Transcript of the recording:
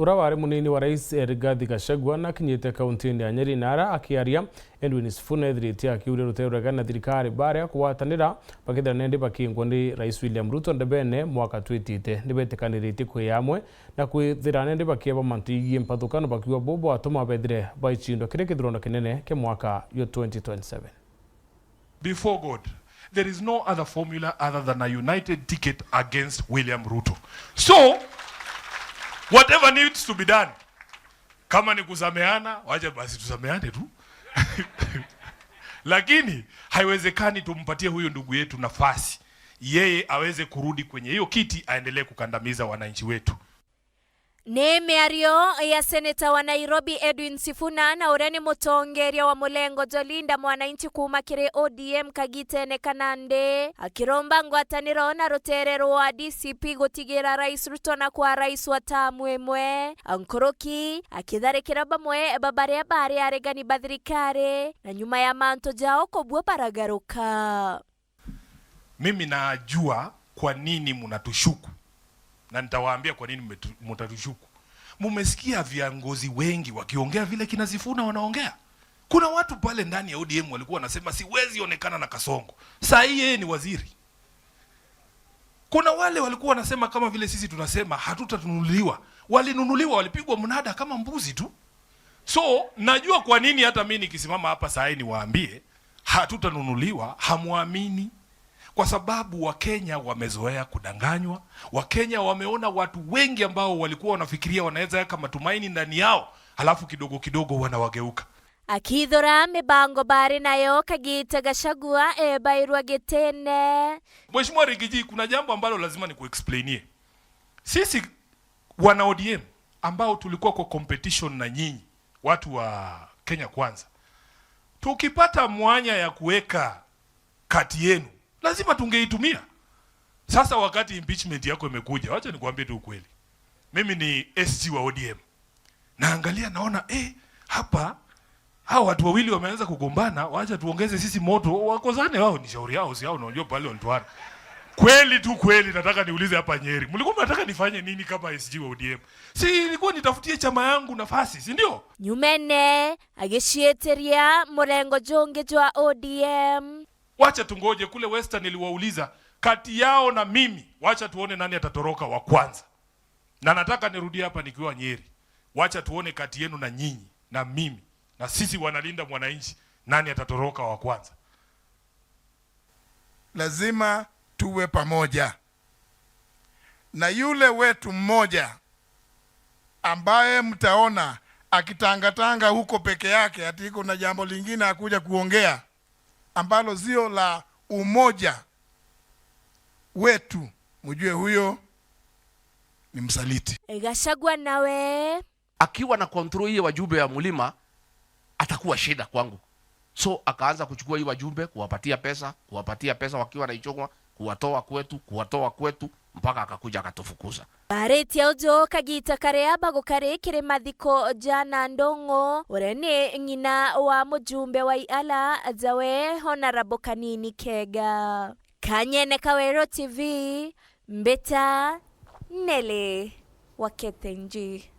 urawari munini wa rais Rigathi Gachagua nakinyite kaunti ya Nyeri Nara akiaria Edwin Sifuna ethirite akiure ruteuraga na thirikari bare kuwatanira bakithira nende bakingwa ni rais William Ruto ndebene mwaka twitite nibetekanirite kwiyamwe na kwithira nende bakieba mantigie mpathukano bakiwa bobo atuma bedire baichindo kire kithrono kinene ke mwaka yo 2027. Before God, there is no other formula other than a united ticket against William Ruto. So, whatever needs to be done, kama ni kusameana, waje basi tusameane tu. Lakini haiwezekani tumpatie huyo ndugu yetu nafasi yeye aweze kurudi kwenye hiyo kiti aendelee kukandamiza wananchi wetu. Ni miario ya seneta wa Nairobi Edwin Sifuna na ureni mutongeria wa mulengo Jolinda mwananchi kuma kire ODM Kagitene Kanande akiromba ngwataniro na ruterero wa DCP gutigira rais Ruto na kwa rais wa tamu emwe Ankoroki akitharikira bamwe babaria bari aregani bathirikare na nyuma ya manto jao kobwa baragaruka. Mimi najua kwa nini mnatushuku. Na nitawaambia kwa nini mtatushuku. Mumesikia viongozi wengi wakiongea vile kina Sifuna wanaongea. Kuna watu pale ndani ya ODM walikuwa wanasema siwezi onekana na Kasongo. Sasa yeye ni waziri. Kuna wale walikuwa wanasema kama vile sisi tunasema hatutanunuliwa. Walinunuliwa, walipigwa mnada kama mbuzi tu. So, najua kwa nini hata mimi nikisimama hapa saa hii niwaambie hatutanunuliwa, hamuamini. Kwa sababu Wakenya wamezoea kudanganywa. Wakenya wameona watu wengi ambao walikuwa wanafikiria wanaweza weka matumaini ndani yao, halafu kidogo kidogo wanawageuka. Akithora mibango bari nayo Kagita Gachagua bairwa getene. Mheshimiwa Rigiji, kuna jambo ambalo lazima nikuexplainie. Sisi wana ODM ambao tulikuwa kwa competition na nyinyi, watu wa Kenya Kwanza, tukipata mwanya ya kuweka kati yenu lazima tungeitumia. Sasa wakati impeachment yako imekuja, wacha nikwambie tu ukweli. Mimi ni SG wa ODM. Naangalia naona hapa hao watu wawili wameanza kugombana, wacha tuongeze sisi moto, wakozane wao, ni shauri yao, si hao unajua pale wanatuana. Kweli tu kweli nataka niulize hapa Nyeri. Mlikuwa mnataka nifanye nini kama SG wa ODM? Si nilikuwa nitafutie chama yangu nafasi, si ndio? Nyumene agishieteria murengo jonge jwa ODM. Wacha tungoje kule Western niliwauliza kati yao na mimi, wacha tuone nani atatoroka wa kwanza. Na nataka nirudie hapa nikiwa Nyeri. Wacha tuone kati yenu na nyinyi na mimi na sisi wanalinda mwananchi nani atatoroka wa kwanza. Lazima tuwe pamoja. Na yule wetu mmoja ambaye mtaona akitangatanga huko peke yake ati iko na jambo lingine akuja kuongea ambalo zio la umoja wetu, mjue huyo ni msaliti. Gachagua nawe akiwa na control hii wajumbe ya mlima atakuwa shida kwangu. So akaanza kuchukua hii wajumbe kuwapatia pesa wakiwa na ichongwa, kuwatoa kwetu mpaka akakuja akatufukuza. Bareti aujo Kagita Kareaba gukare kire mathiko jana ndongo urene ngina wa mujumbe wa Iala Jawe Honorable Kanini Kega. Kanyene Kawero TV Mbeta Nele Waketenji.